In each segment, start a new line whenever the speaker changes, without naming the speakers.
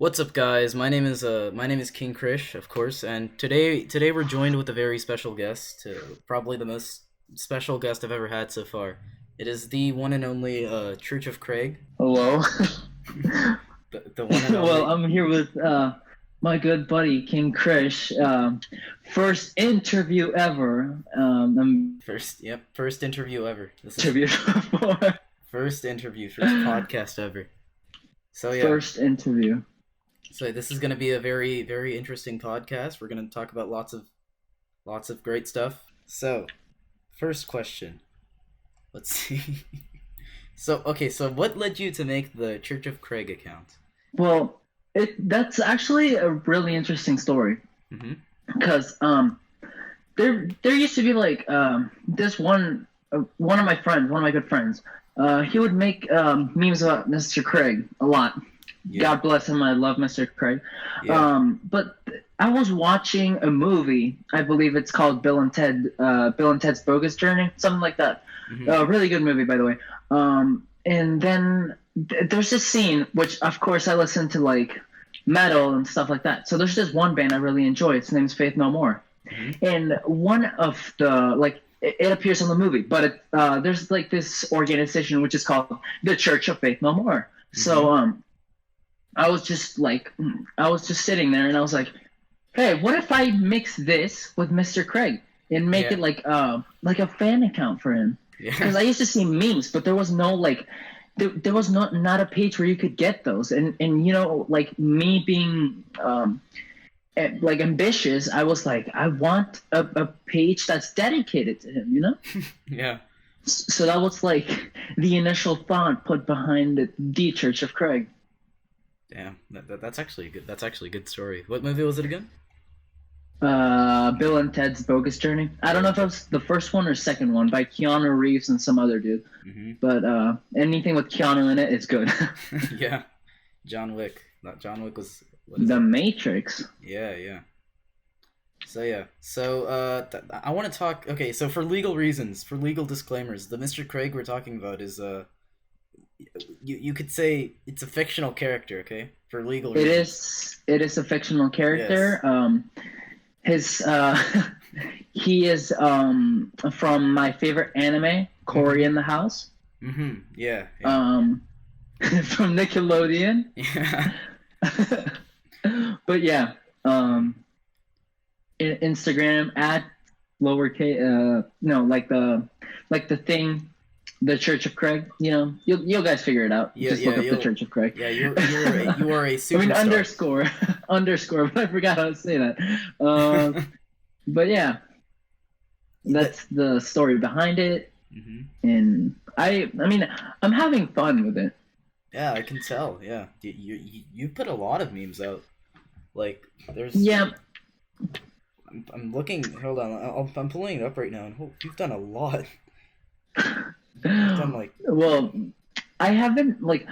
What's up, guys? My name is King Krish, of course, and today we're joined with a very special guest, probably the most special guest I've ever had so far. It is the one and only Church of Craig,
Hello.
the one and
Well,
only
I'm here with my good buddy King Krish. First interview ever. I'm
first interview ever. This is
interviewed before.
first podcast ever. So yeah,
First interview.
so this is gonna be a very interesting podcast. We're gonna talk about lots of great stuff. So, first question. Let's see. So what led you to make the Church of Craig account?
Well, that's actually a really interesting story
Mm-hmm.
because there used to be like this one of my friends, one of my good friends. He would make memes about Mr. Craig a lot.
Yeah.
God bless him. I love Mr. Craig.
Yeah.
But I was watching a movie. I believe it's called Bill and Ted's Bogus Journey, something like that.
Mm-hmm.
Really good movie, by the way. And then there's this scene, which of course I listen to like metal and stuff like that. So there's this one band I really enjoy. Its name's Faith No More.
Mm-hmm.
And one of the like it appears in the movie, but there's like this organization which is called the Church of Faith No More. So I was just sitting there and I was hey, what if I mix this with Mr. Craig and make
Yeah.
it like a fan account for him? Because
Yeah.
I used to see memes, but there was no like there was not a page where you could get those. And like me being like ambitious, I was like, I want a page that's dedicated to him,
Yeah.
So that was like the initial thought put behind the Church of Craig.
Damn. That's actually good. That's actually a good story. What movie was it again?
Bill and Ted's Bogus Journey. I don't know if it was the first one or second one by Keanu Reeves and some other dude,
Mm-hmm.
but anything with Keanu in it is good.
Yeah. John Wick. Not John Wick was what is
The
it?
Matrix.
Yeah, yeah. So yeah. So I want to talk. Okay, so for legal reasons, for legal disclaimers, the Mr. Craig we're talking about is you could say it's a fictional character, okay? For legal
It
reasons.
is a fictional character.
Yes.
His he is from my favorite anime, Cory in the House.
Mm-hmm. Yeah. Yeah.
From Nickelodeon.
Yeah.
But yeah, Instagram at lowercase no like the thing, the Church of Craig. You'll guys figure it out.
Yeah,
Just
yeah,
look up the
you'll-
Church of Craig.
Yeah, you are a
I mean
superstar.
underscore, but I forgot how to say that. But yeah, that's the story behind it,
Hmm.
and I mean I'm having fun with it.
Yeah, I can tell. Yeah, you put a lot of memes out. Like there's.
Yeah,
I'm looking. Hold on. I'm pulling it up right now, and you've done a lot. You've done like.
well, I haven't like.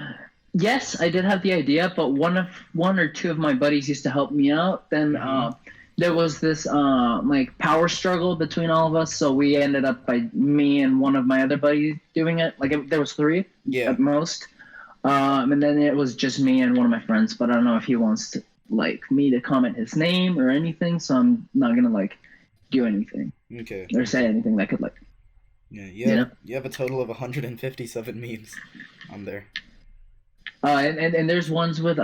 Yes, I did have the idea, but one or two of my buddies used to help me out. Then
Mhm.
there was this like power struggle between all of us, so we ended up by me and one of my other buddies doing it. There was three
Yeah.
at most, and then it was just me and one of my friends. But I don't know if he wants to like me to comment his name or anything, so I'm not gonna like do anything
Okay.
or say anything that could like.
Yeah.
Yeah.
You have a total of 157 memes on there.
And there's ones with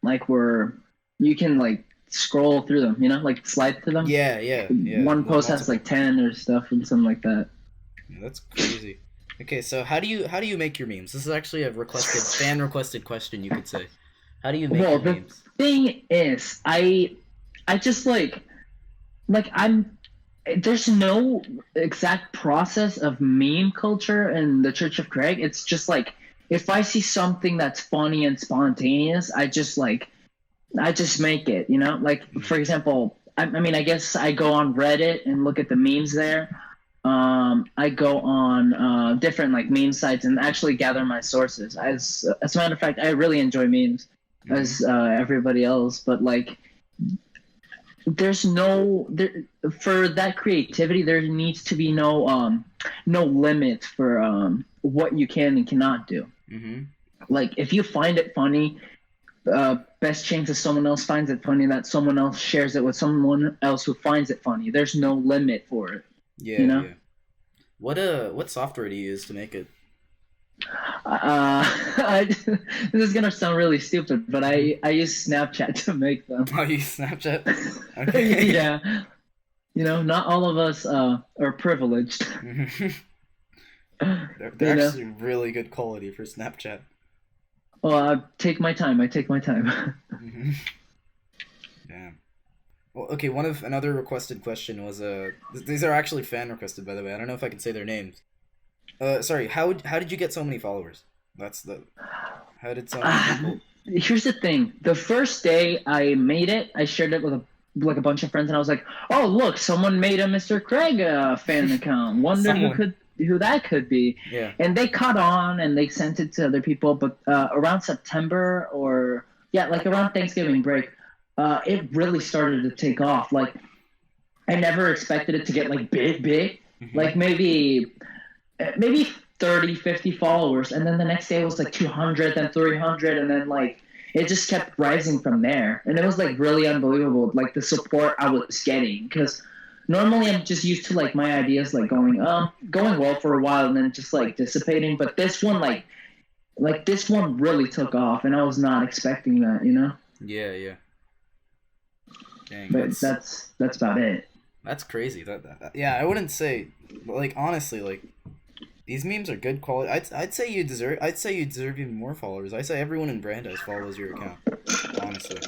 like where you can like scroll through them, like slide through them.
Yeah. Yeah. Yeah.
One
the
post has
multiple-
like 10 or stuff and something like that.
Yeah, that's crazy. Okay, so how do you make your memes? This is actually a fan requested question, you could say. How do you make
Well,
your
the
memes?
thing is, I just like I'm. There's no exact process of meme culture in the Church of Craig. It's just like if I see something that's funny and spontaneous, I just make it. Like for example, I mean, I guess I go on Reddit and look at the memes there. I go on different like meme sites and actually gather my sources. As a matter of fact, I really enjoy memes as everybody else, but like there's for that creativity there needs to be no limit for what you can and cannot do.
Mm-hmm.
Like if you find it funny, best chances someone else finds it funny that someone else shares it with someone else who finds it funny. There's no limit for it.
Yeah,
You know?
yeah. What software do you use to make it?
This is gonna sound really stupid, but I use Snapchat to make them.
Oh, you use Snapchat? Okay.
Yeah, not all of us are privileged.
They're actually really good quality for Snapchat.
Well, I take my time.
Mhm. Yeah. Well, okay. Another requested question was these are actually fan requested, by the way. I don't know if I can say their names. Sorry. How did you get so many followers? How did so many people?
Here's the thing. The first day I made it, I shared it with a bunch of friends, and I was like, "Oh, look, someone made a Mr. Craig fan account. Wonder who that could be."
Yeah.
And they caught on, and they sent it to other people. But around September like around Thanksgiving break, it really started to take off. Like, I never expected it to get like big.
Mhm.
Like maybe 30, 50 followers, and then the next day it was like 200, then 300, and then like it just kept rising from there. And it was like really unbelievable, like the support I was getting, because normally I'm just used to like my ideas like going well for a while and then just like dissipating. But this one this one really took off, and I was not expecting that.
Yeah, yeah. Dang,
But that's about it.
that's crazy. Yeah, I wouldn't say, like, honestly, like, these memes are good quality. I'd say you deserve even more followers. I say everyone in Brandeis follows your account, honestly.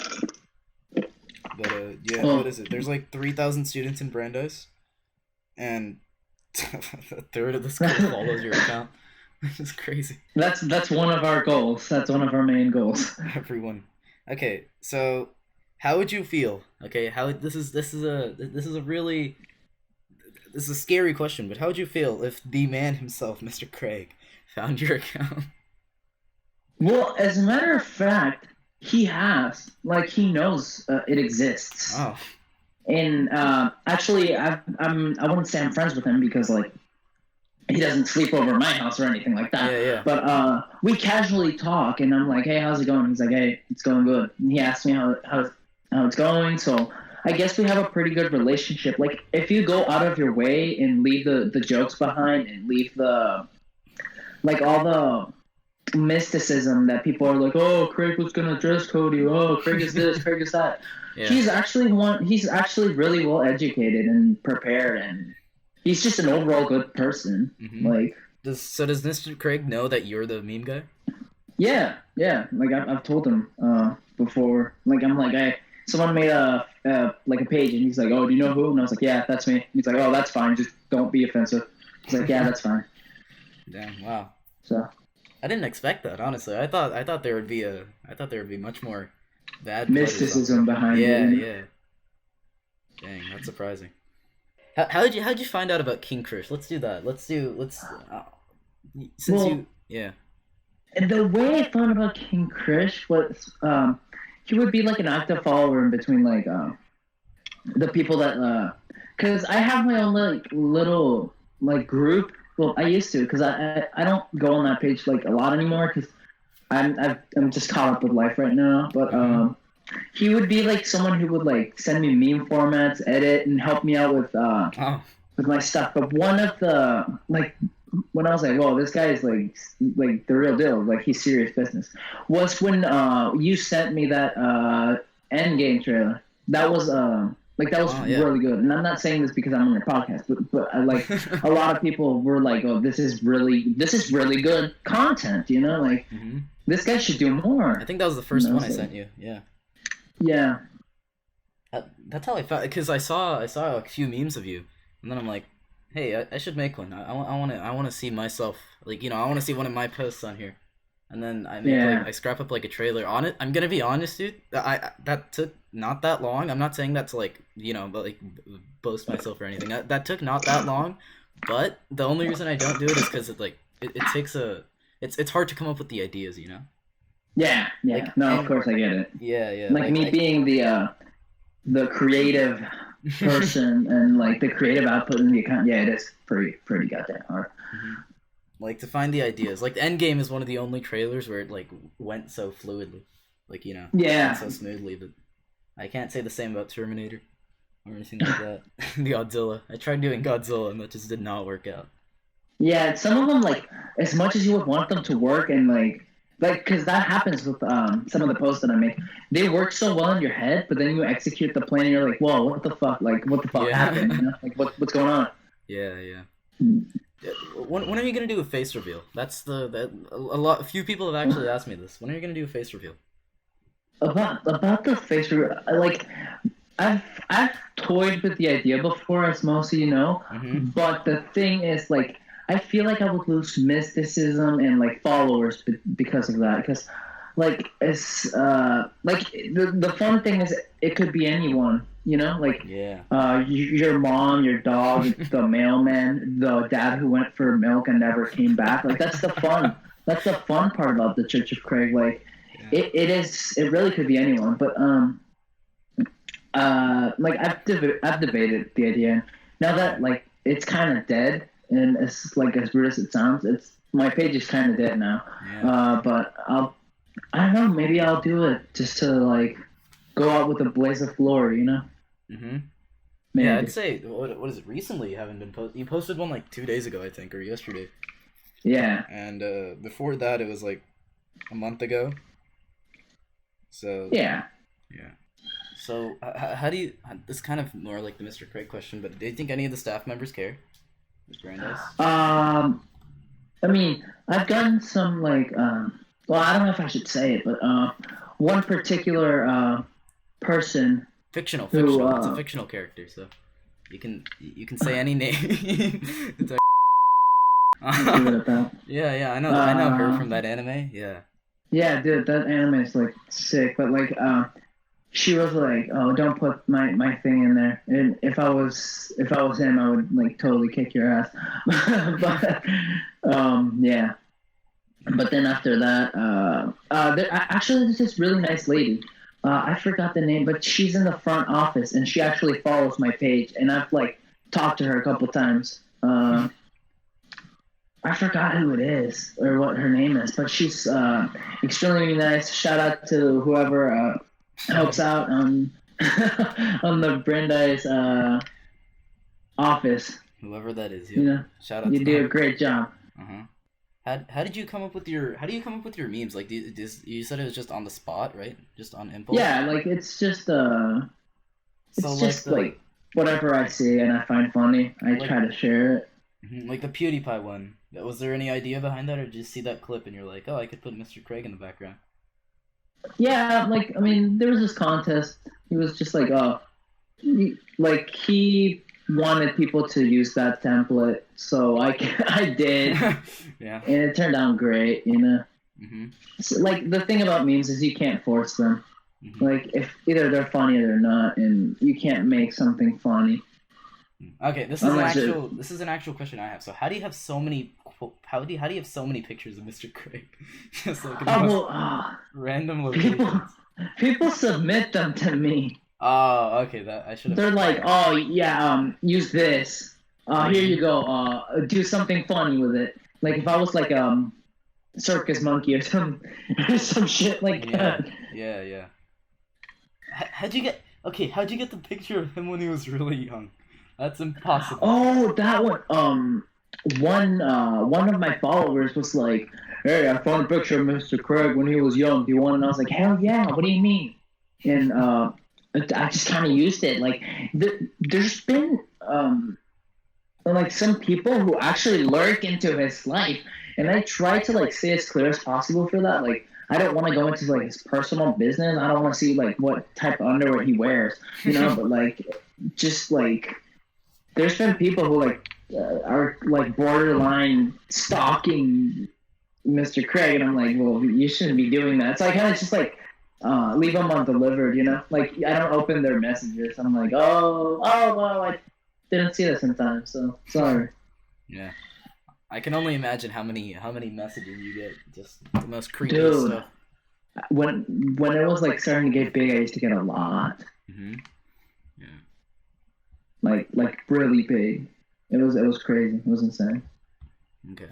But yeah,
Well,
what is it? There's like 3,000 students in Brandeis, and a third of the school follows your account. It's crazy.
that's one of our goals. That's one of our main goals.
Everyone. Okay, so how would you feel? Okay, this is a scary question, but how would you feel if the man himself, Mr. Craig, found your account?
Well, as a matter of fact, he has. Like, he knows it exists.
Oh,
And actually, I wouldn't say I'm friends with him because, like, he doesn't sleep over at my house or anything like that.
yeah, yeah.
But we casually talk, and I'm like, "Hey, how's it going?" He's like, "Hey, it's going good." And he asks me how it's going. So I guess we have a pretty good relationship. Like, if you go out of your way and leave the jokes behind and leave the all the mysticism that people are like, "Oh, Craig was gonna dress code you. Oh, Craig is this, Craig is that."
Yeah.
He's actually really well educated and prepared, and he's just an overall good person.
Mhm.
Like,
Does Mr. Craig know that you're the meme guy?
yeah. Like, I've told him before. Like, I'm like, "Hey, someone made a page," and he's like, "Oh, do you know who?" And I was like, "Yeah, that's me." He's like, "Oh, that's fine. Just don't be offensive." He's like, "Yeah, that's fine."
Damn, wow.
So
I didn't expect that, honestly. I thought there would be much more bad blood or
mysticism
something.
behind
Yeah,
it.
yeah. Dang, that's surprising. How'd you find out about King Krish? Let's since
Well,
you yeah.
and the way I found about King Krish was he would be like an active follower in between like the people that because I have my own like little like group. Well, I used to, because I don't go on that page like a lot anymore because I'm just caught up with life right now. But he would be like someone who would like send me meme formats, edit, and help me out
Oh.
with my stuff. But one of the like when I was like, "Whoa, this guy is like the real deal. Like, he's serious business," was when you sent me that Endgame trailer. That was
Oh, yeah.
really good. And I'm not saying this because I'm on your podcast, but like a lot of people were like, "Oh, this is really good content." Like,
Mhm.
this guy should do more.
I think that was the first one I
so-
sent you. Yeah.
Yeah.
That's how I found, because I saw a few memes of you, and then I'm like, hey, I should make one. I want to see myself, like, I want to see one of my posts on here, and then I scrap up like a trailer on it. I'm gonna be honest, dude. That took not that long. I'm not saying that to like but like boast myself or anything. That took not that long, but the only reason I don't do it is because it takes it's hard to come up with the ideas,
Yeah.
Like,
No,
and-
of course I get it.
Yeah, yeah.
Like, me being the creative person and like the creative output in the account. Yeah, it is pretty goddamn hard.
Like, to find the ideas. Like, the Endgame is one of the only trailers where it like went so fluidly. like
Yeah.
so smoothly. But I can't say the same about Terminator or anything like that. The Godzilla. I tried doing Godzilla and that just did not work out.
Yeah, some of them, like, as much as you would want them to work, and because that happens with some of the posts that I make. They work so well in your head, but then you execute the plan and you're like, whoa, what the fuck? Like, what the fuck
Yeah.
happened? You know? Like, what's going on?
Yeah. Yeah, when are you gonna do a face reveal? That's a few people have actually asked me this. When are you gonna do a face reveal?
About the face, like, I've toyed with the idea before, as most of you know.
Mm-hmm.
But the thing is, like, I feel like I would lose mysticism and like followers because of that. Because, like, it's like the fun thing is it could be anyone. You know, like,
Yeah.
your mom, your dog, the mailman, the dad who went for milk and never came back. Like, that's the fun. That's the fun part about the Church of Craig. Like,
Yeah.
it really could be anyone. But like, I've debated the idea. Now that, like, it's kind of dead, and it's like, as weird as it sounds, it's my page is kind of dead now.
Yeah.
But I don't know, maybe I'll do it just to, like, go out with a blaze of glory, you know?
Mm-hmm.
Maybe.
Yeah, I'd say what is it? Recently, you haven't been You posted one like 2 days ago, I think, or yesterday.
Yeah.
And before that, it was like a month ago. So
Yeah.
yeah. So how do you? This is kind of more like the Mr. Craig question, but do you think any of the staff members care? Mr. Brandeis?
I mean, I've done some, like, well, I don't know if I should say it, but one particular person.
Fictional.
Who,
It's a fictional character, so you can say any name. It's
Leave it at that.
yeah, I know her from that anime. Yeah.
Yeah, dude, that anime is, like, sick. But, like, she was like, "Oh, don't put my thing in there." And if I was him, I would, like, totally kick your ass. But yeah. But then after that, actually, there's this really nice lady. I forgot the name, but she's in the front office, and she actually follows my page, and I've, like, talked to her a couple times. I forgot who it is or what her name is, but she's extremely nice. Shout out to whoever helps out on on the Brandeis office.
Whoever that is,
You know,
shout out
you
to
do
them.
a great job.
Uh-huh. How did you come up with your memes? Like, you said it was just on the spot, right? Just on impulse.
Yeah, like, it's just
So,
like whatever I see and I find funny, I
Like-
try to share it.
like the PewDiePie one. Was there any idea behind that, or did you see that clip and you're like, oh, I could put Mr. Craig in the background?
Yeah, like, I mean, there was this contest. He was just like, he wanted people to use that template, so I did,
Yeah.
and it turned out great, you know.
Mm-hmm.
So, like, the thing about memes is you can't force them.
Mhm.
Like, if either they're funny or they're not, and you can't make something funny.
Okay, this is
Unless
an actual question I have. So how do you have so many how do you have so many pictures of Mr. Craig? Just like in the most random
people
locations.
people submit them to me.
Oh, okay. That I should have.
They're like, oh yeah, use this. Here you go. Do something funny with it. Like, if I was like circus monkey or some shit like
Yeah,
that.
yeah. How'd you get the picture of him when he was really young? That's impossible.
Oh, that one. One of my followers was like, "Hey, I found a picture of Mr. Craig when he was young. Do you want?" And I was like, "Hell yeah! What do you mean?" And I just kind of used it. Like, there's been like, some people who actually lurk into his life, and I try to, like, stay as clear as possible for that. Like, I don't want to go into, like, his personal business. I don't want to see, like, what type of underwear he wears, you know. But, like, just, like, there's been people who, like, are, like, borderline stalking Mr. Craig, and I'm like, well, you shouldn't be doing that. So I kind of just, like, leave them undelivered, you know. Like, I don't open their messages. I'm like, oh, well, I didn't see this in time, so sorry.
Yeah. I can only imagine how many messages you get. Just the most creepy
Dude.
stuff.
When it was, like, starting to get big, I used to get a lot.
Mm-hmm. Yeah.
Like really big. It was crazy. It was insane.
Okay.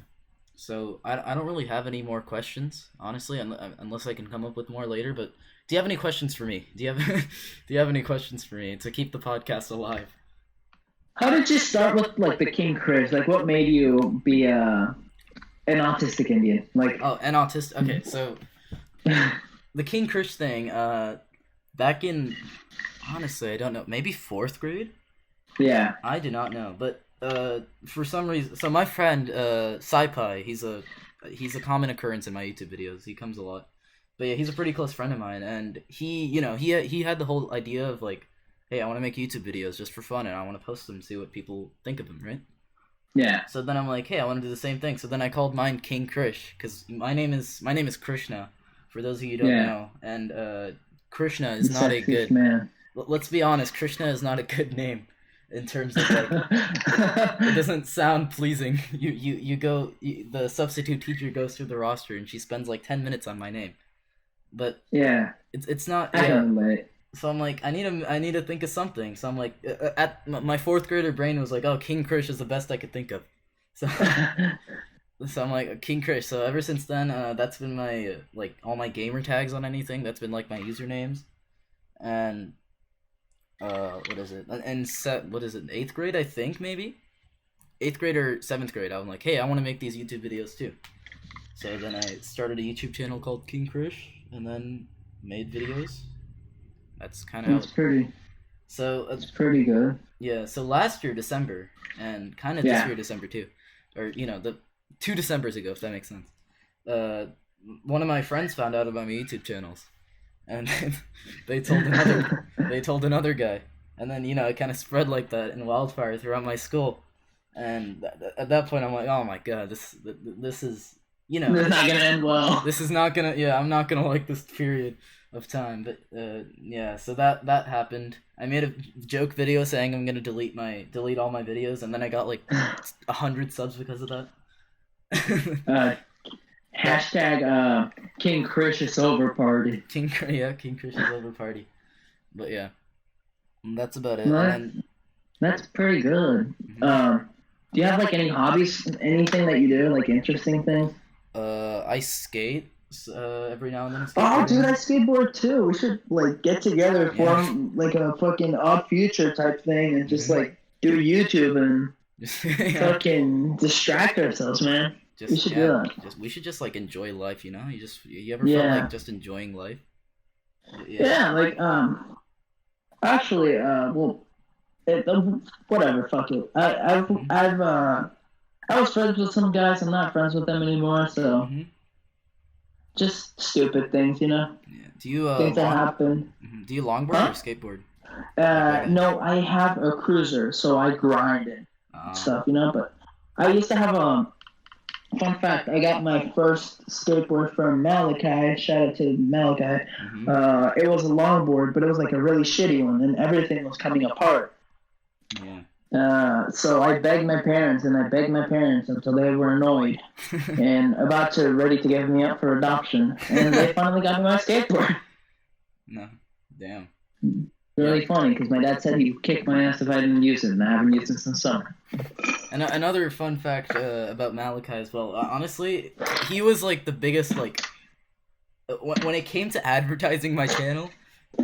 So I don't really have any more questions, honestly, unless I can come up with more later. But do you have any questions for me? Do you have do you have any questions for me to keep the podcast alive?
How did you start with like the King Chris? Like, what made you be an autistic Indian? Like,
Oh, an autist. Okay, so the King Krish thing. Back in, honestly, I don't know, maybe fourth grade.
yeah,
I do not know, but for some reason, so my friend Saipai, he's a common occurrence in my YouTube videos. He comes a lot, but yeah, he's a pretty close friend of mine, and he had the whole idea of like, hey, I want to make YouTube videos just for fun, and I want to post them, see what people think of them, right?
yeah,
So then I'm like, hey, I want to do the same thing. So then I called mine King Krish because my name is Krishna, for those of you who don't
Yeah.
know, and Krishna is not a
Sexiest
good.
man.
Let's be honest, Krishna is not a good name in terms of like it doesn't sound pleasing. The substitute teacher goes through the roster and she spends like 10 minutes on my name, but
Yeah,
it's not.
I
Yeah.
can relate.
So I'm like, I need to think of something. So I'm like, my fourth grader brain was like, oh, King Krish is the best I could think of. So so I'm like King Krish. So ever since then, that's been my like all my gamer tags on anything. That's been like my usernames, and what is it? And set what is it? Eighth grade, I think maybe. Eighth grade or seventh grade. I'm like, hey, I want to make these YouTube videos too. So then I started a YouTube channel called King Krish, and then made videos. That's kind of
It's pretty.
so.
It's pretty good.
Yeah, so last year December, and kind of this
Yeah.
year December too, or the 2 Decembers ago, if that makes sense. Uh, One of my friends found out about my YouTube channels, and they told another guy, and then it kind of spread like that in wildfire throughout my school, and at that point I'm like, oh my god, this is
It's not gonna end well.
this is not gonna I'm not gonna like this period of time, but yeah, so that happened. I made a joke video saying I'm gonna delete all my videos, and then I got like 100 subs because of that.
Hashtag King Krish is over party.
King Christian's over party, but yeah, that's about it.
No,
And
That's pretty good.
then,
Do you have like any hobbies? Anything that you do, like interesting things?
I skate every now and then.
Oh,
skateboarding.
dude, I skateboard too. We should like get together,
Yeah.
form like a fucking Odd Future type thing, and just
Mhm.
like do YouTube and
Yeah.
fucking distract ourselves, man.
Just,
We should do
yeah,
that.
we should just like enjoy life, you ever felt
Yeah.
like just enjoying life?
Yeah, like actually, well, whatever, fuck it. I was friends with some guys. I'm not friends with them anymore. So
Mhm.
just stupid things,
Yeah. Do you
things that happen.
do you longboard
Huh?
or skateboard?
No, I have a cruiser, so I grind it. Stuff, But I used to have a fun fact. I got my first skateboard from Malachi. Shout out to Malachi.
Mhm.
It was a longboard, but it was like a really shitty one, and everything was coming apart.
Yeah.
So I begged my parents, and I begged my parents until they were annoyed and ready to give me up for adoption, and they finally got me my skateboard.
No. Damn.
Really funny because my dad said he'd kick my ass if I didn't use it, and I haven't used it since summer.
And another fun fact about Malachi as well. Honestly, he was like the biggest when it came to advertising my channel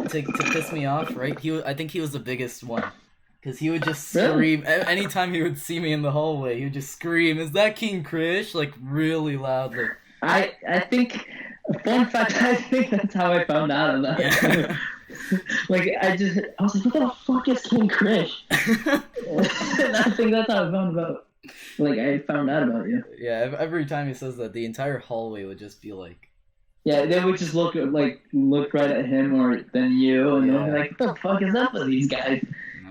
to piss me off. Right? I think he was the biggest one because he would just
Really?
scream anytime he would see me in the hallway. He would just scream, "Is that King Krish?" Like really loudly.
I think, fun fact, I think that's how I found out about it.
Yeah.
Like, I was like, what the fuck is King Krish? And I think that's how I found out about you.
Yeah. Every time he says that, the entire hallway would just be like.
Yeah, they would just look right at him or then you, and they'll be
Yeah.
like, what the fuck is up with these guys?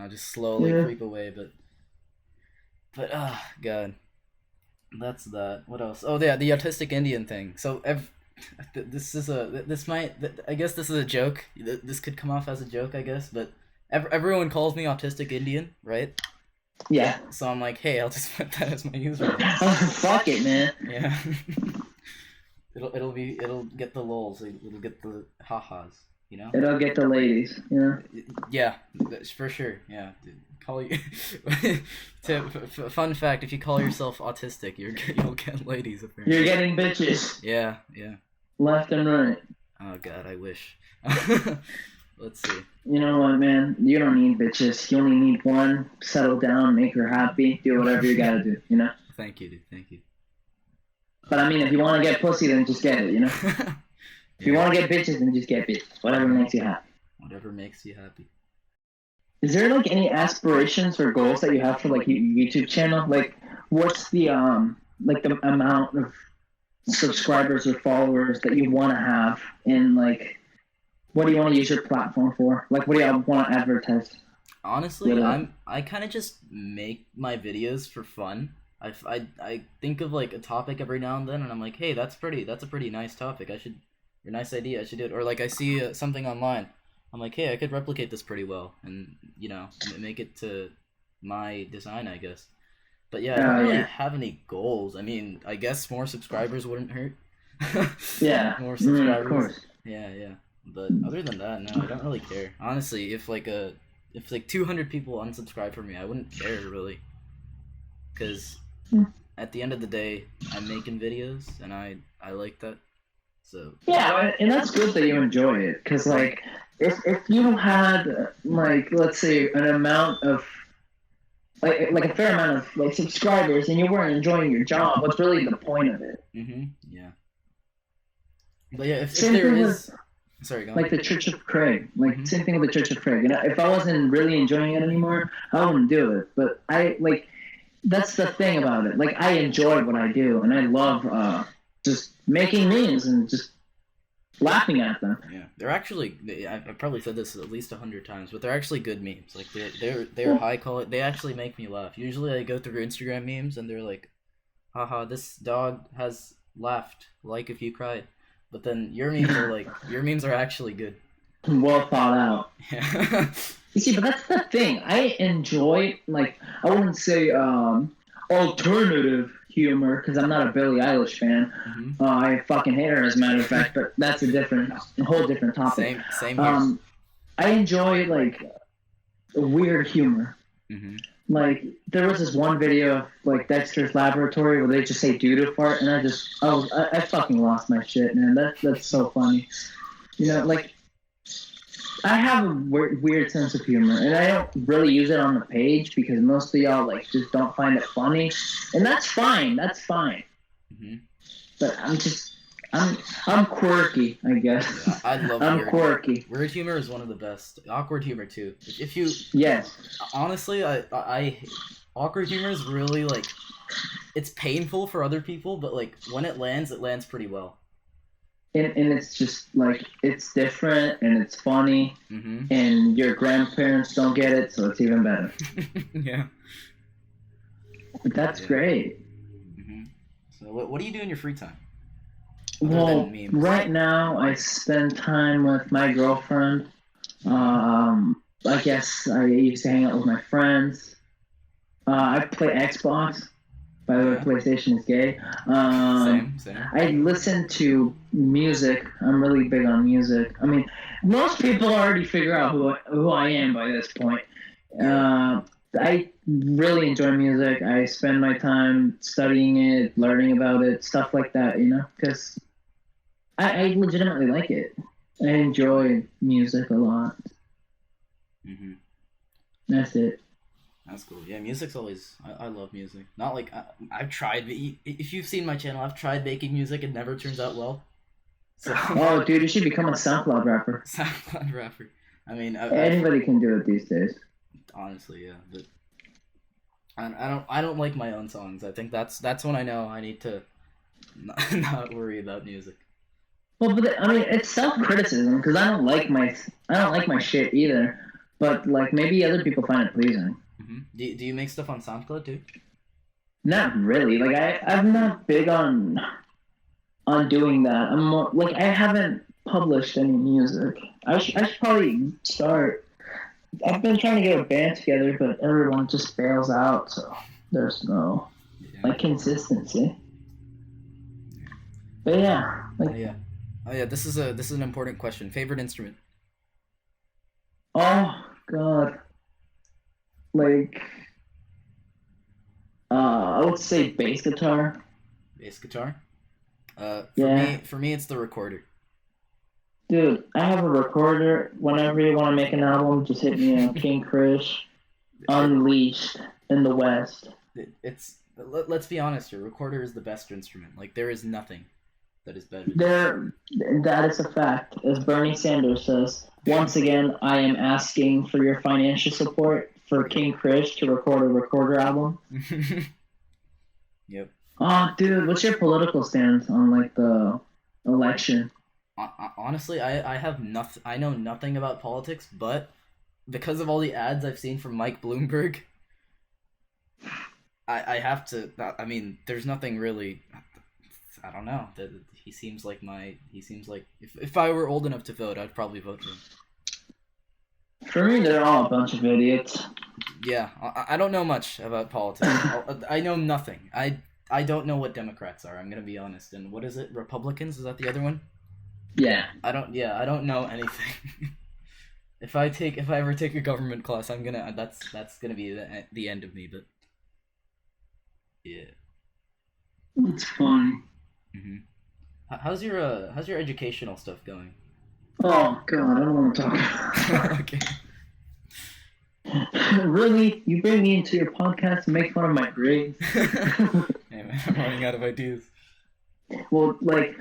Just slowly
Yeah.
creep away, but god, that's that. What else? Oh yeah, the autistic Indian thing. So I guess this is a joke. This could come off as a joke, I guess, but everyone calls me autistic Indian, right?
Yeah.
So I'm like, hey, I'll just put that as my username.
Fuck it, man.
Yeah. It'll get the lols. It'll get the ha-has. You know?
It'll get the ladies, you know?
Yeah, that's for sure. Yeah, dude. Call you. Fun fact: if you call yourself autistic, you'll get ladies. Apparently.
You're getting bitches.
Yeah, yeah.
Left and right.
Oh God, I wish. Let's see.
You know what, man? You don't need bitches. You only need one. Settle down, make her happy, do whatever you gotta do, you know?
Thank you, dude. Thank you.
But I mean, if you want to get pussy, then just get it, you know?
Yeah.
If you want to get bitches, then just get bitches. Whatever makes you happy.
Whatever makes you happy.
Is there like any aspirations or goals that you have for like your YouTube channel? Like, what's the like the amount of subscribers or followers that you want to have, and like, what do you want to use your platform for? Like, what do you want to advertise?
Honestly, I kind of just make my videos for fun. I think of like a topic every now and then, and I'm like, hey, that's a pretty nice topic. Or nice idea. I should do it. Or like I see something online. I'm like, hey, I could replicate this pretty well, and you know, make it to my design, I guess. But yeah, I don't really have any goals. I mean, I guess more subscribers wouldn't hurt.
Yeah,
more subscribers.
Of course.
Yeah. But other than that, no, I don't really care. Honestly, if 200 people unsubscribe from me, I wouldn't care really. Because at the end of the day, I'm making videos, and I like that. So
yeah, and that's good that you enjoy it. Because like, if you had like, let's say, an amount of like a fair amount of like subscribers, and you weren't enjoying your job, what's really the point of it?
Yeah. But yeah, if there is. Sorry, go on.
Like the Church of Craig. Like, same thing with the Church of Craig. You know, if I wasn't really enjoying it anymore, I wouldn't do it. But that's the thing about it. Like, I enjoy what I do, and I love just making memes and just laughing at them.
Yeah, they're actually. I've probably said this at least 100 times, but they're actually good memes. Like they're high quality. They actually make me laugh. Usually, I go through Instagram memes, and they're like, "Haha, this dog has laughed like if you cried." But then your memes are actually good.
Well thought out.
Yeah.
You see, but that's the thing. I enjoy, like, I wouldn't say alternative humor, because I'm not a Billie Eilish fan. I fucking hate her, as a matter of fact, but that's a whole different topic.
Same here.
I enjoy, like, weird humor. Like, there was this one video of, like, Dexter's Laboratory where they just say doo-doo fart, and I fucking lost my shit, man. That's so funny. You know, like, I have a weird sense of humor, and I don't really use it on the page because most of y'all, like, just don't find it funny, and that's fine. But I'm quirky, I guess.
Yeah, I love
I'm quirky.
Weird humor is one of the best. Awkward humor too. If you honestly, I awkward humor is really like, it's painful for other people, but like when it lands pretty well.
And it's just like, it's different and it's funny, and your grandparents don't get it, so it's even better.
Yeah.
But that's great.
So what do you do in your free time?
Well, right now I spend time with my girlfriend. I guess I used to hang out with my friends. I play Xbox. By the way, PlayStation is gay.
Same.
I listen to music. I'm really big on music. I mean, most people already figure out who I am by this point. I really enjoy music. I spend my time studying it, learning about it, stuff like that, you know, because I legitimately like it. I enjoy music a lot. That's it.
That's cool. Yeah, music's always. I love music. Not like I've tried. If you've seen my channel, I've tried making music. It never turns out well. So.
Oh, dude, you should become a SoundCloud rapper.
SoundCloud rapper. I mean,
anybody can do it these days.
Honestly, yeah, but I don't like my own songs. I think that's when I know I need to not worry about music.
Well, but I mean, it's self-criticism because I don't like my shit either. But like, maybe other people find it pleasing.
Do you make stuff on SoundCloud too?
Not really. Like I'm not big on doing that. I'm more like, I haven't published any music. I should probably start. I've been trying to get a band together, but everyone just bails out, so there's no like consistency. But yeah, like,
Oh yeah, this is an important question. Favorite instrument?
Oh God, like I would say bass guitar.
Bass guitar.
Yeah,
For me, it's the recorder.
dude, I have a recorder. Whenever you want to make an album, just hit me up. King Krish,
it,
Unleashed in the West.
it's let's be honest here. Recorder is the best instrument. Like there is nothing that is better than
There, that is a fact. As Bernie Sanders says, once again, I am asking for your financial support for King Krish to record a recorder album.
it. Yep.
Oh, dude, what's your political stance on like the election?
Honestly, I have nothing. I know nothing about politics, but because of all the ads I've seen from Mike Bloomberg, I have to. I mean, there's nothing really. I don't know. He seems like my. He seems like if I were old enough to vote, I'd probably vote for him.
For me, they're all a bunch of idiots.
Yeah, I don't know much about politics. I know nothing. I don't know what Democrats are. I'm gonna be honest. And what is it? Republicans? Is that the other one?
Yeah.
I don't. Yeah, I don't know anything. If I ever take a government class, I'm gonna. That's gonna be the end of me. But yeah.
It's fun.
Hmm. How's your educational stuff going?
Oh god, I don't want to talk.
Okay.
Really? You bring me into your podcast to make fun of my grades?
Hey man, I'm running out of ideas.
Well, like,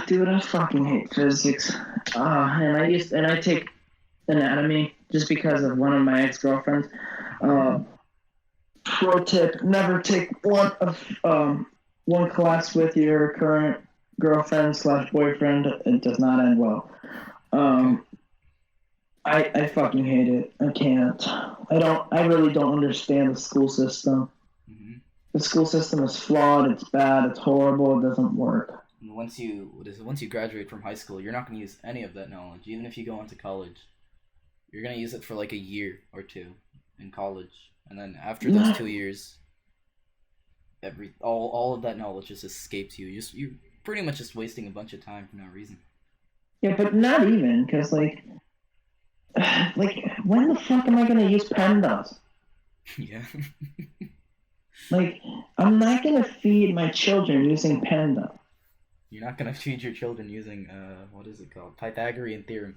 dude, I fucking hate physics. And I take anatomy just because of one of my ex-girlfriends. Pro tip: never take one class with your current girlfriend slash boyfriend. It does not end well.
Okay.
I fucking hate it. I can't. I really don't understand the school system.
Hmm.
The school system is flawed. It's bad. It's horrible. It doesn't work.
Once you graduate from high school, you're not gonna use any of that knowledge. Even if you go on to college, you're gonna use it for like a year or two in college, and then after those 2 years, all of that knowledge just escapes you. You're pretty much just wasting a bunch of time for no reason.
Yeah, but not even because like when the fuck am I gonna use PEMDAS?
Yeah.
Like I'm not gonna feed my children using PEMDAS.
You're not gonna feed your children using what is it called? Pythagorean theorem.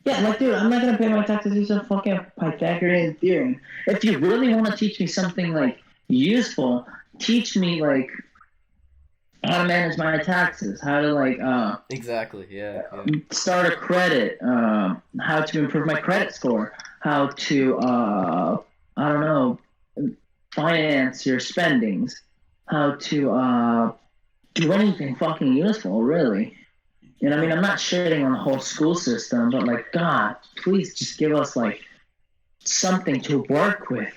Yeah, like dude, I'm not gonna pay my taxes using fucking Pythagorean theorem. If you really want to teach me something like useful, teach me like how to manage my taxes, how to like
Exactly. Yeah.
start a credit, how to improve my credit score, how to I don't know, finance your spendings, how to do anything fucking useful, really. And I mean, I'm not shitting on the whole school system, but like, God, please just give us like something to work with.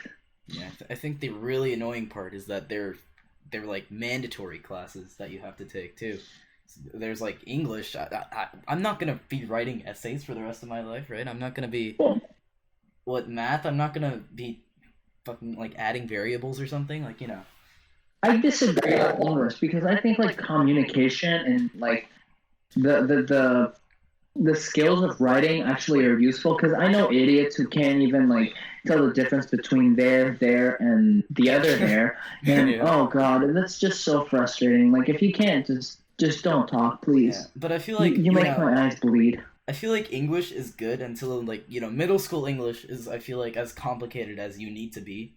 Yeah. I think the really annoying part is that they're like mandatory classes that you have to take too. There's like English. I'm not gonna be writing essays for the rest of my life, right? I'm not gonna be math. I'm not gonna be fucking like adding variables or something. Like
I disagree on English because I think like communication and like the skills of writing actually are useful because I know idiots who can't even like tell the difference between there, and the other there. And
Yeah.
oh god, that's just so frustrating. Like if you can't just don't talk, please.
Yeah. But I feel like
You make my eyes bleed.
I feel like English is good until like middle school English is I feel like as complicated as you need to be.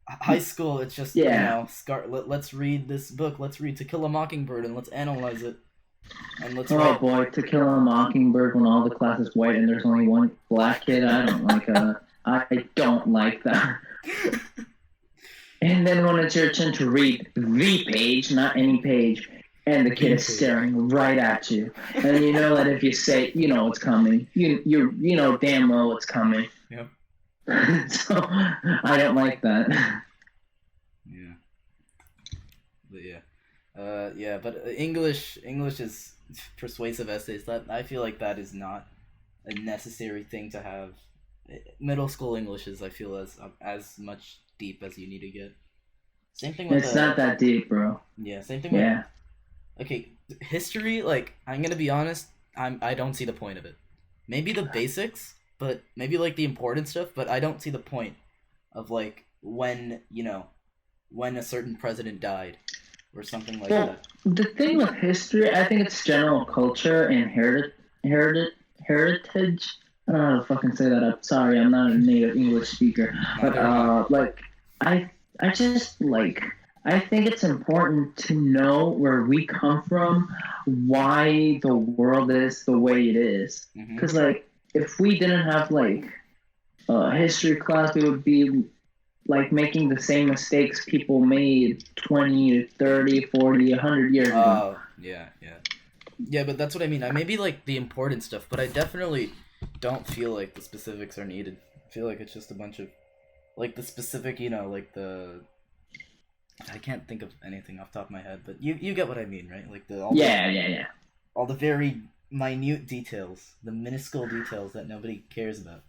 High school, it's just
Yeah.
let's read this book. Let's read To Kill a Mockingbird and let's analyze it. And let's
Oh
write.
boy, To Kill a Mockingbird when all the class is white and there's only one black kid. I don't like that. And then when it's your turn to read the page, not any page, and the kid is staring right at you, and you know that if you say, you know it's coming, you know damn well it's coming.
Yep.
So I don't like that.
Yeah. But yeah. But English is persuasive essays. That I feel like that is not a necessary thing to have. Middle school English is I feel as much deep as you need to get. Same thing with
It's not that deep, bro.
Yeah, same thing with okay, history, like I'm gonna be honest, I don't see the point of it. maybe the basics, but maybe like the important stuff. But I don't see the point of like when when a certain president died or something like
Well,
that.
the thing with history, I think it's general culture and heritage. I don't know how to fucking say that up. Sorry, I'm not a native English speaker. But
Neither am I.
like I I just like I think it's important to know where we come from, why the world is the way it is.
Hmm.
Because like if we didn't have like a history class, we would be like making the same mistakes people made 20, 30, 40, 100 years ago.
Oh, yeah, yeah. Yeah, but that's what I mean. I maybe like the important stuff, but I definitely don't feel like the specifics are needed. I feel like it's just a bunch of like the specific, like the I can't think of anything off the top of my head, but you get what I mean, right? Like
Yeah.
all the very minute details, the minuscule details that nobody cares about.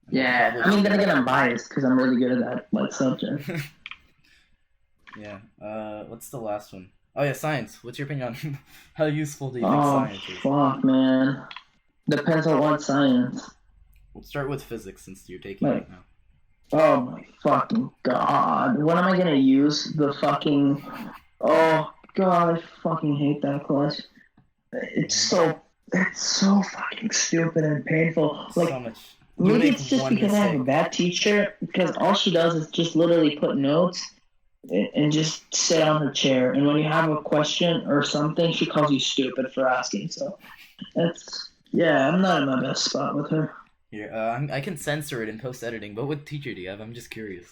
And
Yeah, I mean, then again, I'm biased because I'm really good at that like subject.
Yeah. What's the last one? Oh yeah, science. What's your opinion on how useful do you think
Oh,
science is?
fuck, man. Depends on what science.
We'll start with physics since you're taking
Like,
it now.
oh my fucking god. When am I gonna use the fucking. Oh, god, I fucking hate that class. It's so. It's so fucking stupid and painful.
So
Like,
much. You
maybe
make
it's just
one
because I have a
mistake.
bad teacher, because all she does is just literally put notes and just sit on her chair. And when you have a question or something, she calls you stupid for asking. So it's yeah, I'm not in my best spot with her.
Here, I can censor it in post editing, but what teacher do you have? I'm just curious.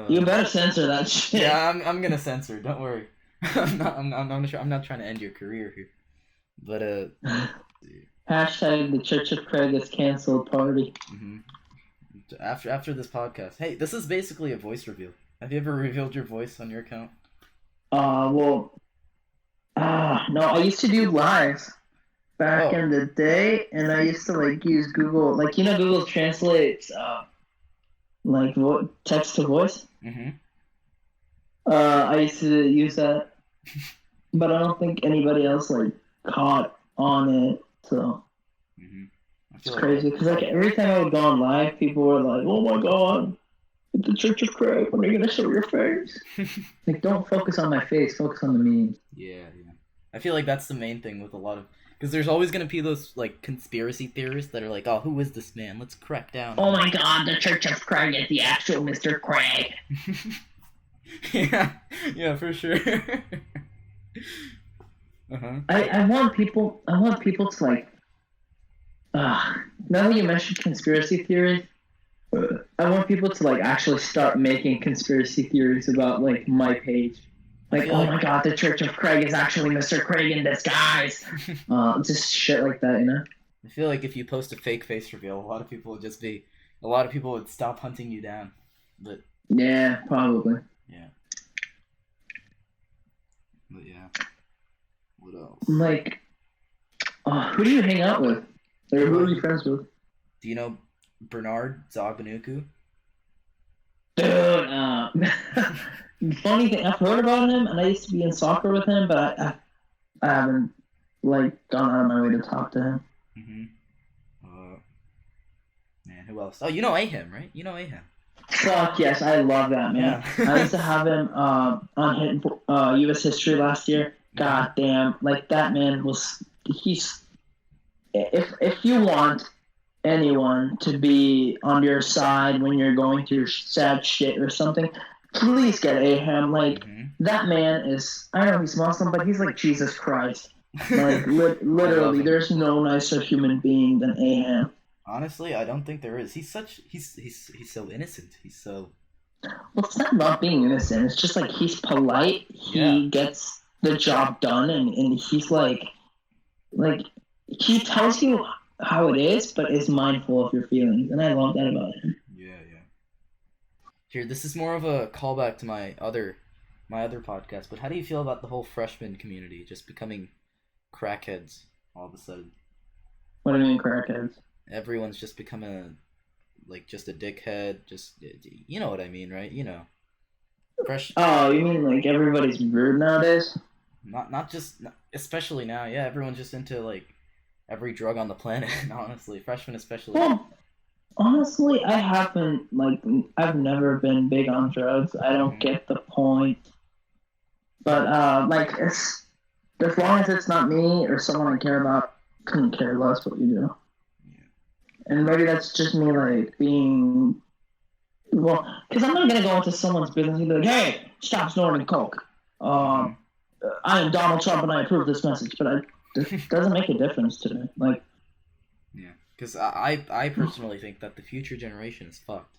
You better censor that shit.
Yeah, I'm gonna censor. Don't worry. I'm not trying to end your career here, but
Hashtag the Church of Craig is canceled party.
hmm after this podcast. Hey, this is basically a voice reveal. Have you ever revealed your voice on your account?
Well, no, I used to do lives back
Oh.
in the day, and I used to like use Google, like Google translates, like text to voice.
Mm-hmm.
I used to use that, but I don't think anybody else like caught on it. So
Mm-hmm. I
it's
feel like
crazy because like every time I would go on live, people were like, "Oh my god, it's the Church of Craig. When are you gonna show your face?" Like, don't focus on my face. Focus on the meme.
yeah. I feel like that's the main thing with a lot of because there's always gonna be those like conspiracy theorists that are like, oh, who is this man? Let's crack down.
Oh my god, the Church of Craig is the actual Mr. Craig.
yeah, for sure. Uh-huh.
I want people to like now that you mentioned conspiracy theories, I want people to like actually start making conspiracy theories about like my page. Like, oh my god, the Church of Craig is actually Mr. Craig in disguise. Just shit like that.
I feel like if you post a fake face reveal, a lot of people would stop hunting you down. But
Yeah, probably.
yeah. But yeah. What else?
Like, who do you hang out with? Or who are you friends with?
Do you know Bernard Zogbanuku?
Dude, funny thing, I've heard about him, and I used to be in soccer with him, but I haven't like gone out of my way to talk to him.
Mm-hmm. Man, who else? Oh, you know Aham, right? You know Aham.
Fuck yes, I love that man.
Yeah.
I used to have him on U.S. History last year. God damn, like that man he's. If you want anyone to be on your side when you're going through sad shit or something, please get Aham. Like, that man is, I know he's Muslim, but he's like Jesus Christ. Like, literally, there's no nicer human being than Aham.
Honestly, I don't think there is. He's so innocent. He's so.
Well, it's not about being innocent. It's just like he's polite. He gets the job done, and he's like he tells you how it is, but is mindful of your feelings, and I love that about him.
Yeah. Here, this is more of a callback to my other podcast. But how do you feel about the whole freshman community just becoming crackheads all of a sudden?
What do you mean, crackheads?
Everyone's just becoming just a dickhead. Just you know what I mean, right? Fresh.
Oh, you mean like everybody's rude nowadays?
Not just, especially now. Yeah, everyone's just into like every drug on the planet. Honestly, freshmen especially.
Well, honestly, I haven't like I've never been big on drugs. I don't
Mhm.
get the point. But like it's as long as it's not me or someone I care about, couldn't care less what you do.
Yeah.
And maybe that's just me like being well, because I'm not gonna go into someone's business and be like, "Hey, stop snorting coke."
Mhm.
Um, I am Donald Trump and I approve this message, but it doesn't make a difference to me. Like,
Yeah. Because I personally think that the future generation is fucked.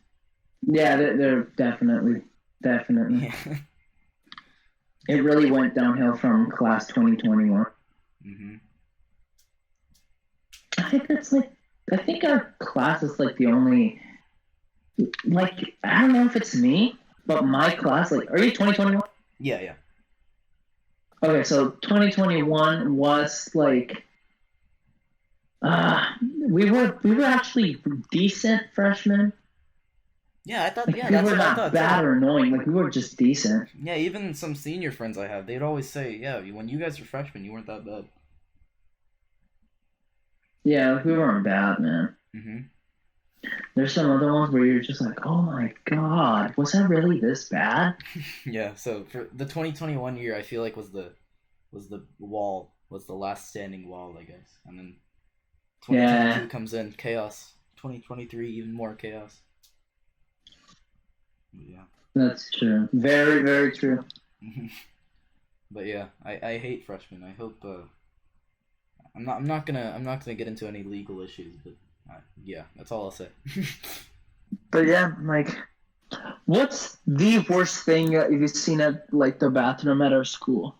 yeah, they're definitely.
Yeah.
It really went downhill from class 2021.
Mhm.
I think that's like, I think our class is like the only, like, I don't know if it's me, but my class, like, are you 2021?
Yeah. Yeah.
Okay, so 2021 was like, we were actually decent freshmen.
Yeah. I thought.
Like,
Yeah.
we
That's
were
what I
not
thought
bad
too.
or annoying. Like, we were just decent.
Yeah. Even some senior friends I have, they'd always say, "Yeah, when you guys were freshmen, you weren't that bad."
Yeah, like, we weren't bad, man.
Mhm.
There's some other ones where you're just like, oh my god, was that really this bad?
Yeah. So for the 2021 year, I feel like was the last standing wall, I guess, and then 2022
Yeah,
comes in chaos. 2023 even more chaos. Yeah.
that's true. Very, very true.
But yeah, I hate freshmen. I hope I'm not gonna get into any legal issues, but yeah, that's all I'll say.
But yeah, like, what's the worst thing you've seen at like the bathroom at our school?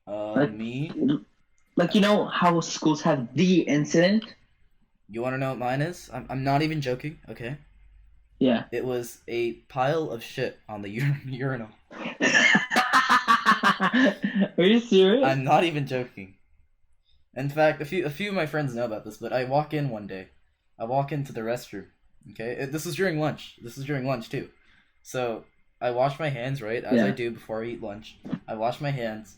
Like,
Me.
like you know how schools have the incident?
You want to know what mine is? I'm not even joking. Okay,
Yeah.
it was a pile of shit on the urinal.
Are you serious?
I'm not even joking. In fact, a few of my friends know about this, but I walk in one day. I walk into the restroom. Okay, this is during lunch. This is during lunch too. So I wash my hands right as I
Yeah.
do before I eat lunch. I wash my hands,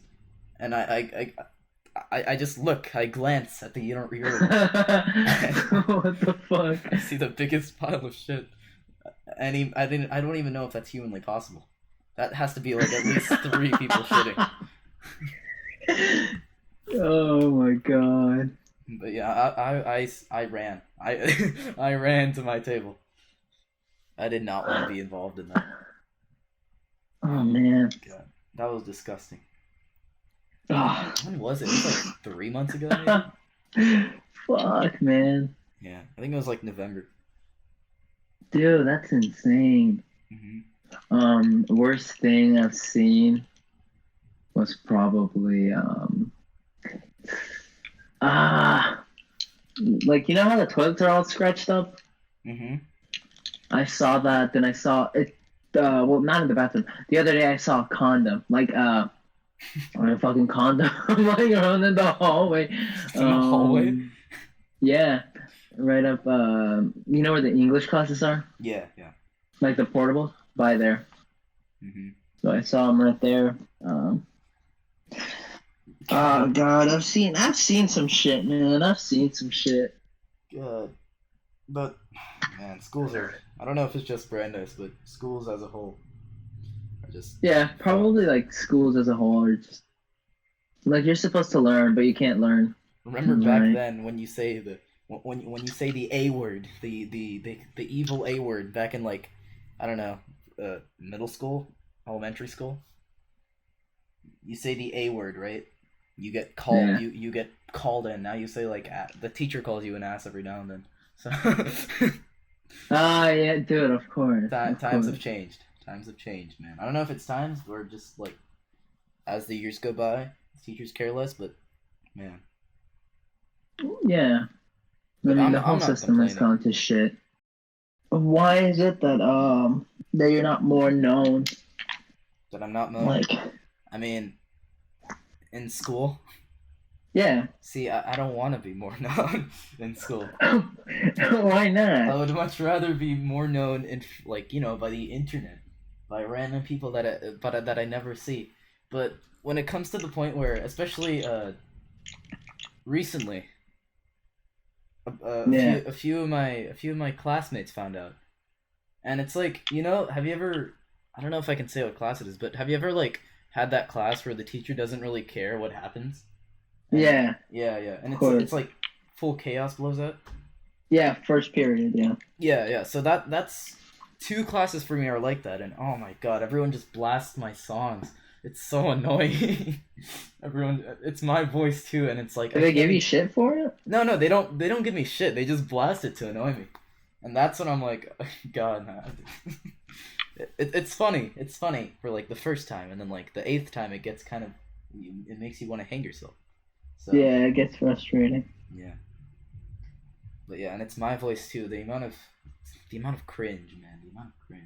and I just look. I glance at the urinal.
What the
I
fuck?
see the biggest pile of shit. I don't even know if that's humanly possible. That has to be like at least three people shitting.
Oh my god.
But yeah, I ran. I ran to my table. I did not want to be involved in that.
Oh man.
God, that was disgusting.
Oh.
When was it? It was like 3 months ago, maybe.
Fuck, man.
Yeah, I think it was like November.
Dude, that's insane.
Hmm.
Worst thing I've seen was probably ah like you know how the toilets are all scratched up?
Hmm.
I saw that, then I saw it well not in the bathroom. The other day I saw a condom. Like a fucking condom lying around in the hallway.
In the hallway.
Yeah. Right up you know where the English classes are?
Yeah, yeah.
Like the portables? By there.
Hmm.
So I saw them right there. Oh god, I've seen some shit, man. I've seen some shit.
God, but man, schools are. I don't know if it's just Brandeis, but schools as a whole are just
Yeah,
fucked.
probably like schools as a whole are just like you're supposed to learn, but you can't learn.
Remember back
Right.
then when you say when you say the A word, the evil A word back in like I don't know, middle school, elementary school. You say the A word, right? You get called.
Yeah.
You get called in. Now you say like the teacher calls you an ass every now and then. So
Ah, yeah, dude. Of course, of
times
course.
have changed. Times have changed, man. I don't know if it's times or just like as the years go by, teachers care less, but man.
Yeah. I
But
mean,
I'm
the
I'm
whole
not
system has
complaining.
gone to shit. Why is it that you're not more known?
But I'm not known.
Like,
I mean, in school.
yeah.
See, I don't want to be more known in school.
Why
I
not?
would much rather be more known in like by the internet, by random people that I never see. But when it comes to the point where, especially recently,
Yeah.
a few of my classmates found out, and it's like, have you ever? I don't know if I can say what class it is, but have you ever like had that class where the teacher doesn't really care what happens? And
Yeah.
yeah, and
Of
it's
course.
like full chaos blows out.
Yeah. First period. Yeah.
Yeah. So that's two classes for me are like that, and oh my god, everyone just blasts my songs. It's so annoying. Everyone, it's my voice too, and it's like
Do
I
they
can't.
give you shit for it?
No, they don't. They don't give me shit. They just blast it to annoy me, and that's when I'm like, God, nah. It's funny. It's funny for like the first time, and then like the eighth time, it gets kind of, it makes you want to hang yourself. So
Yeah, it gets frustrating.
yeah, but yeah, and it's my voice too. The amount of cringe, man. The amount of cringe.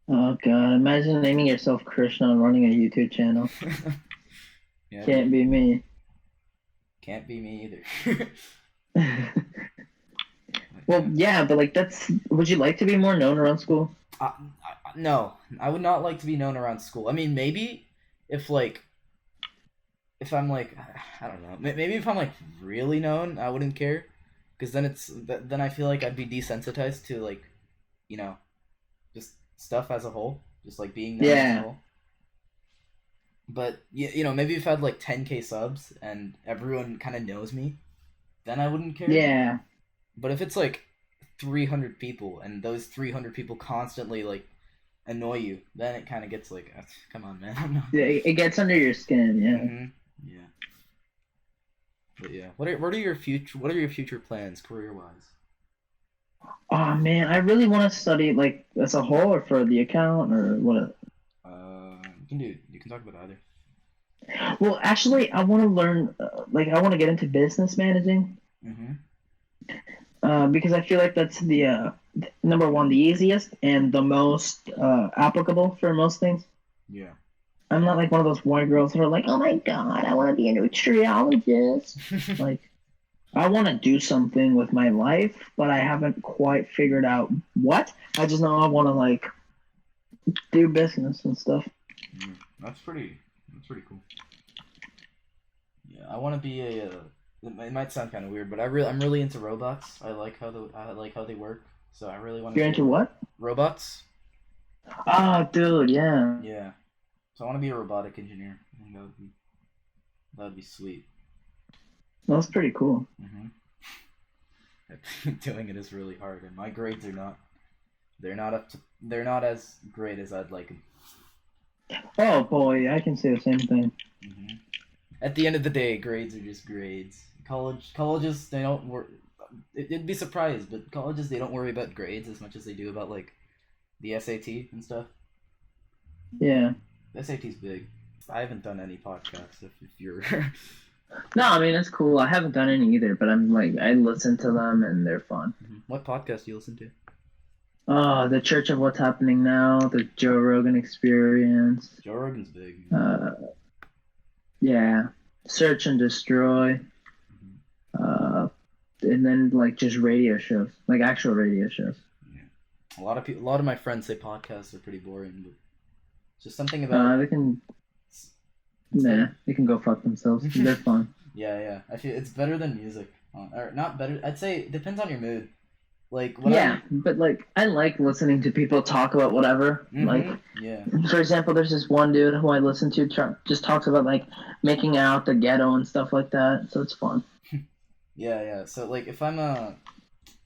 Oh god, imagine naming yourself Krishna and running a YouTube channel.
Yeah,
Can't be me.
can't be me either.
Well, yeah, but like that's. Would you like to be more known around school?
No, I would not like to be known around school. I mean, maybe if like if I'm like I don't know, maybe if I'm like really known, I wouldn't care, because then I feel like I'd be desensitized to like, you know, just stuff as a whole, just like being known as a
Yeah.
whole. But maybe if I had like 10K subs and everyone kind of knows me, then I wouldn't care.
Yeah.
But if it's like 300 people and those 300 people constantly like annoy you, then it kind of gets like, come on, man. I'm not.
Yeah, it gets under your skin. Yeah.
Yeah. But yeah, what are your future plans career wise?
Oh man, I really want to study like as a whole or for the account or what.
You can talk about either.
Well, actually, I want to learn. Like, I want to get into business managing. Because I feel like that's the number one, the easiest and the most applicable for most things.
Yeah.
I'm not like one of those white girls who are like, oh my god, I want to be a nutriologist. Like, I want to do something with my life, but I haven't quite figured out what. I just know I want to like do business and stuff.
That's pretty cool. Yeah, I want to be a. It might sound kind of weird, but I'm really into robots. I like how they work. So I really want to.
You're into what?
Robots.
Oh, dude, yeah.
Yeah. So I want to be a robotic engineer. I think that would be sweet.
That's pretty cool.
Doing it is really hard, and my grades are not. They're not as great as I'd like them.
Oh boy, I can say the same thing.
At the end of the day, grades are just grades. Colleges, they don't work. It'd be surprised, but colleges, they don't worry about grades as much as they do about like the SAT and stuff.
Yeah.
The SAT's big. I haven't done any podcasts. If you're.
No, I mean it's cool. I haven't done any either, but I'm like I listen to them and they're fun.
What podcast do you listen to?
Oh, the Church of What's Happening Now, the Joe Rogan Experience.
Joe Rogan's big.
Yeah, Search and Destroy. And then like just radio shows, like actual radio shows.
Yeah. A lot of my friends say podcasts are pretty boring, but just something about.
They can. They can go fuck themselves. They're fun.
Yeah. I feel it's better than music, or not better. I'd say it depends on your mood. Like
but like I like listening to people talk about whatever. Like, for example, there's this one dude who I listen to just talks about like making out the ghetto and stuff like that. So it's fun.
Yeah. So like if I'm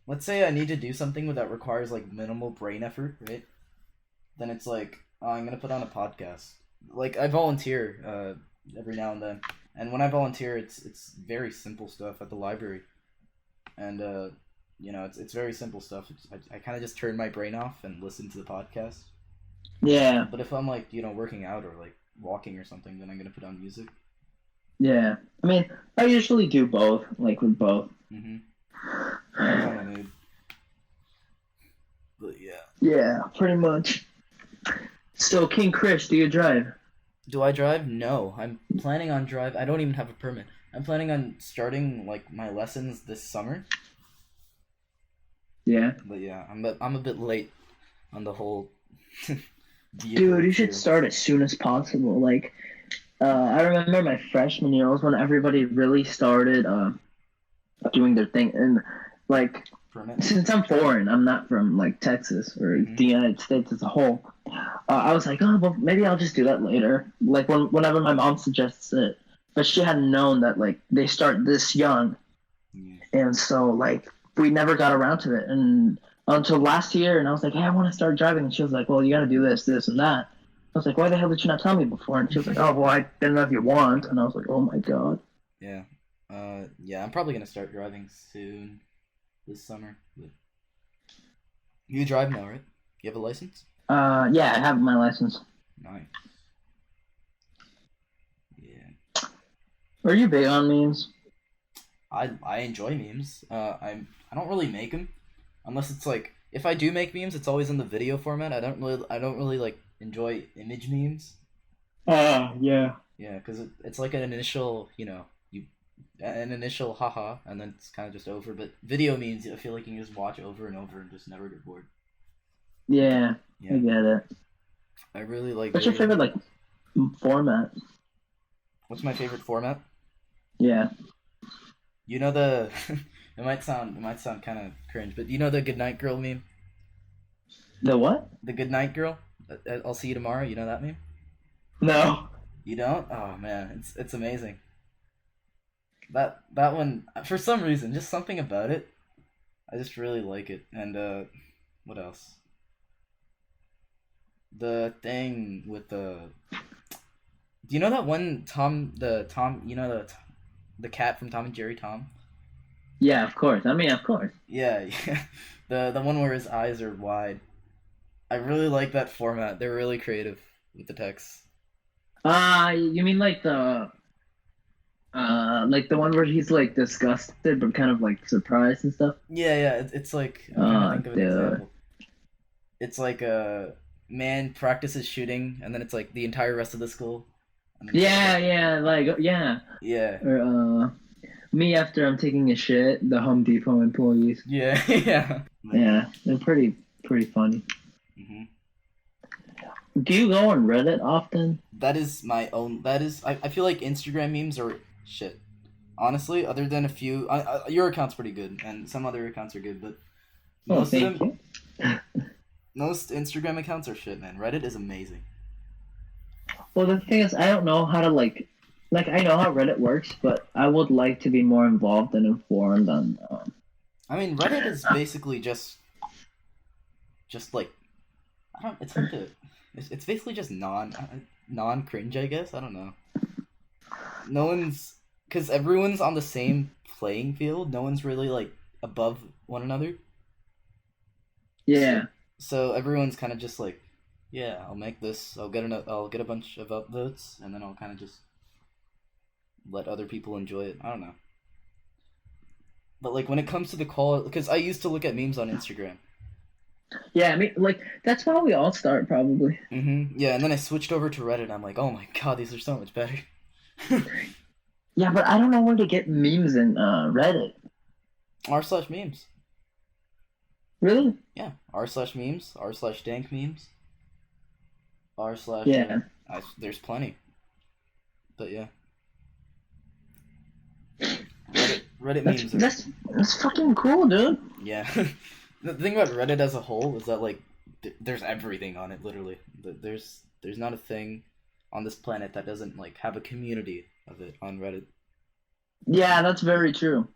let's say I need to do something that requires like minimal brain effort, right? Then it's like, oh, I'm gonna put on a podcast. Like I volunteer every now and then, and when I volunteer, it's very simple stuff at the library, and it's very simple stuff. I kind of just turn my brain off and listen to the podcast.
Yeah.
But if I'm like working out or like walking or something, then I'm gonna put on music.
Yeah, I mean I usually do both, like with both.
Depends on my mood. But yeah.
Yeah, pretty much. So King Chris, do you drive?
Do I drive? No. I'm planning on drive. I don't even have a permit. I'm planning on starting like my lessons this summer.
Yeah.
But yeah, I'm a bit late on the whole.
Dude, you should start as soon as possible. Like, I remember my freshman year was when everybody really started doing their thing, and like
Permit.
since I'm foreign, I'm not from like Texas or
Mhm.
the United States as a whole. I was like, oh, well, maybe I'll just do that later. Like whenever my mom suggests it, but she hadn't known that like they start this young,
Yeah.
and so like we never got around to it, and until last year. And I was like, hey, I want to start driving, and she was like, well, you got to do this, this, and that. I was like, why the hell did you not tell me before? And she was like, oh, well, I didn't know if you want. And I was like, oh my god.
Yeah. Yeah, I'm probably gonna start driving soon this summer. But... You drive now, right? You have a license?
Yeah, I have my license.
Nice. Yeah.
Are you big on memes?
I enjoy memes. I don't really make them, unless it's like if I do make memes, it's always in the video format. I don't really like enjoy image memes.
Yeah.
Yeah, because it's like an initial, an initial haha, and then it's kind of just over. But video memes, I feel like you can just watch over and over and just never get bored.
Yeah, I
Yeah,
get it.
I really like
What's your
video.
favorite like format?
What's my favorite format?
Yeah.
You know the it might sound kind of cringe, but you know the Goodnight Girl meme?
The what?
The Goodnight Girl? I'll see you tomorrow. You know that meme?
No.
You don't? Oh man, it's amazing. That one for some reason, just something about it. I just really like it. And what else? The thing with the Do you know that one Tom, the cat from Tom and Jerry, Tom?
Yeah, of course. I mean, of course.
Yeah, yeah. The one where his eyes are wide. I really like that format. They're really creative with the text.
You mean like the one where he's like disgusted but kind of like surprised and stuff?
Yeah, yeah. It's like I'm trying to think of an
Dude.
example. It's like a man practices shooting, and then it's like the entire rest of the school. And then
Yeah, yeah, like yeah.
yeah,
Or me after I'm taking a shit, the Home Depot employees.
yeah, yeah.
Yeah, they're pretty funny.
hmm
Do you go on Reddit often?
That is my own. That is. I feel like Instagram memes are shit. Honestly, other than a few, your account's pretty good, and some other accounts are good, but
Oh,
most of
thank
them,
you.
most Instagram accounts are shit, man. Reddit is amazing.
Well, the thing is, I don't know how to like I know how Reddit works, but I would like to be more involved and informed on.
I mean, Reddit is basically just like, I don't. It's hard to. It's basically just non cringe, I guess. I don't know. No one's because everyone's on the same playing field. No one's really like above one another.
Yeah,
So everyone's kind of just like, yeah, I'll make this. I'll get a bunch of upvotes, and then I'll kind of just let other people enjoy it. I don't know. But like when it comes to the quality, because I used to look at memes on Instagram.
yeah. I mean, like that's how we all start, probably.
Yeah, and then I switched over to Reddit. And I'm like, oh my god, these are so much better.
Yeah, but I don't know where to get memes in Reddit.
r/memes.
Really?
Yeah, r/memes, r/dank memes, r slash.
Yeah.
There's plenty. But yeah, Reddit
That's
memes are
that's fucking cool, dude.
yeah. The thing about Reddit as a whole is that like there's everything on it. Literally, there's not a thing on this planet that doesn't like have a community of it on Reddit.
Yeah, that's very true.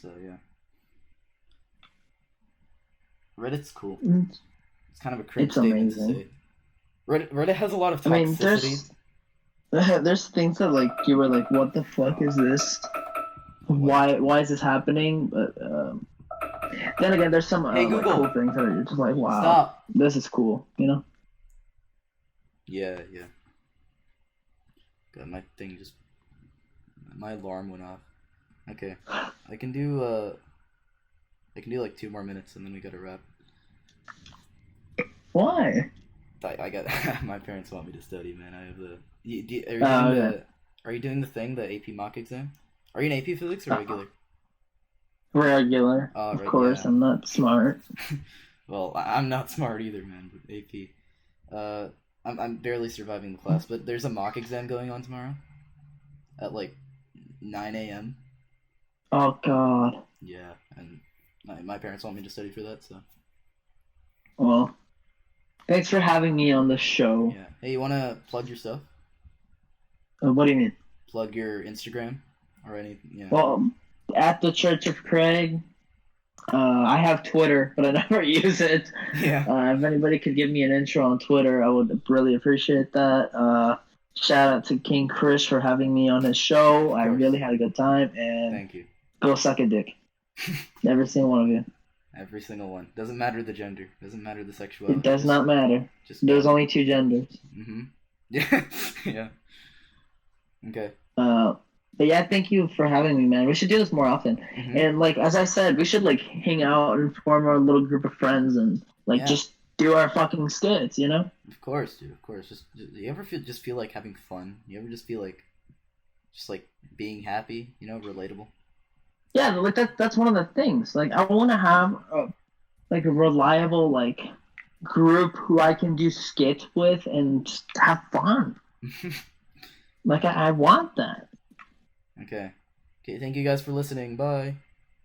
So yeah, Reddit's cool.
Mm.
It's kind of a cringe
It's
statement to
amazing.
say. Reddit has a lot of
I mean,
toxicity.
there's things that like you were like, what the fuck is this? Why is this happening? But then again, there's some
Hey,
like,
Google.
cool things that are just like, wow,
Stop.
this is cool, you know?
Yeah, yeah. God, my alarm went off. Okay, I can do like 2 more minutes and then we gotta wrap.
Why?
I got my parents want me to study, man. I have the.
Okay.
Are you doing the thing, the AP mock exam? Are you an AP Physics or regular?
Regular,
Oh,
of
right,
course.
yeah.
I'm not smart.
Well, I'm not smart either, man. But AP. I'm barely surviving the class, but there's a mock exam going on tomorrow at like 9 a.m.
Oh God.
Yeah, and my parents want me to study for that, so
Well, thanks for having me on the show.
yeah. Hey, you wanna plug your stuff?
What do you mean?
Plug your Instagram or anything? Yeah.
Well, at the Church of Craig. I have Twitter, but I never use it.
Yeah.
If anybody could give me an intro on Twitter, I would really appreciate that. Shout out to King Chris for having me on his show. I really had a good time, and
Thank you.
go suck a dick. Every single one of you.
Every single one. Doesn't matter the gender. Doesn't matter the sexuality.
It does not matter.
Just
There's only 2 genders.
Mm-hmm. Yeah. Yeah. Okay.
But yeah, thank you for having me, man. We should do this more often.
Mm-hmm.
And like as I said, we should like hang out and form our little group of friends and like
Yeah.
just do our fucking skits, you know?
Of course, dude. Of course. Just you ever feel like having fun? You ever just feel like being happy? You know, relatable.
Yeah, like that's one of the things. Like I want to have a reliable like group who I can do skits with and just have fun. Like I want that.
Okay. Okay. Thank you guys for listening. Bye.